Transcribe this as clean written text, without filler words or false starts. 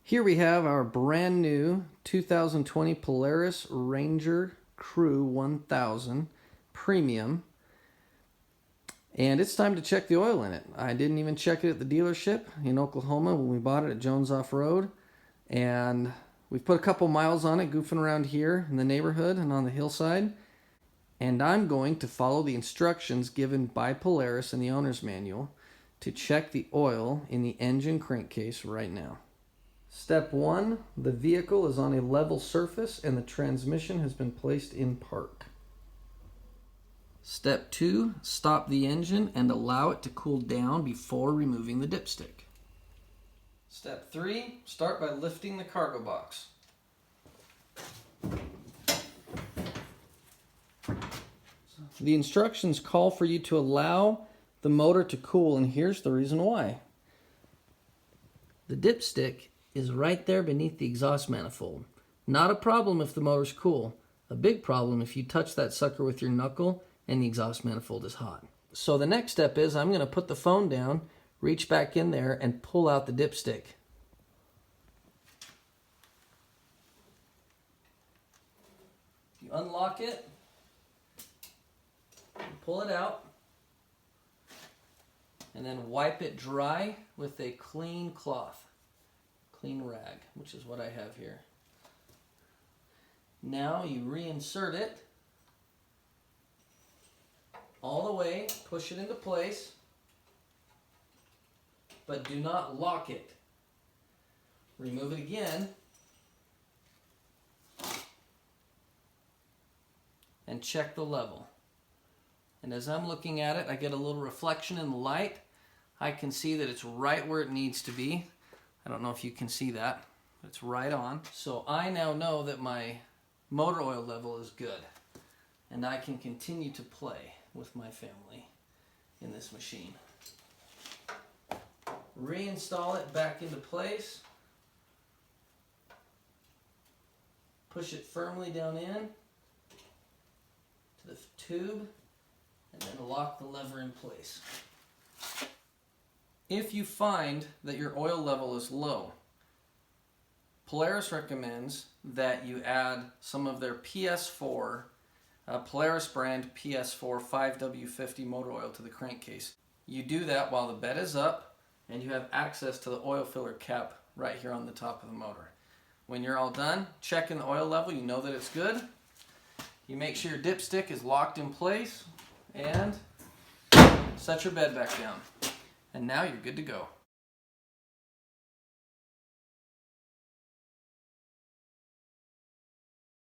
Here we have our brand new 2020 Polaris Ranger Crew 1000 Premium. And it's time to check the oil in it. I didn't even check it at the dealership in Oklahoma when we bought it at Jones Off-Road. And we've put a couple miles on it, goofing around here in the neighborhood and on the hillside. And I'm going to follow the instructions given by Polaris in the owner's manual to check the oil in the engine crankcase right now. Step 1, the vehicle is on a level surface and the transmission has been placed in park. Step 2, stop the engine and allow it to cool down before removing the dipstick. Step 3, start by lifting the cargo box. The instructions call for you to allow the motor to cool, and here's the reason why. The dipstick is right there beneath the exhaust manifold. Not a problem if the motor's cool. A big problem if you touch that sucker with your knuckle and the exhaust manifold is hot. So the next step is I'm going to put the phone down, reach back in there, and pull out the dipstick. You unlock it, pull it out, and then wipe it dry with a clean cloth. Clean rag, which is what I have here. Now you reinsert it all the way, push it into place, but do not lock it. Remove it again, and check the level. And as I'm looking at it, I get a little reflection in the light. I can see that it's right where it needs to be. I don't know if you can see that, but it's right on. So I now know that my motor oil level is good, and I can continue to play with my family in this machine. Reinstall it back into place. Push it firmly down in to the tube, and then lock the lever in place. If you find that your oil level is low, Polaris recommends that you add some of their PS4, Polaris brand PS4 5W50 motor oil to the crankcase. You do that while the bed is up and you have access to the oil filler cap right here on the top of the motor. When you're all done checking the oil level, you know that it's good. You make sure your dipstick is locked in place and set your bed back down. And now you're good to go.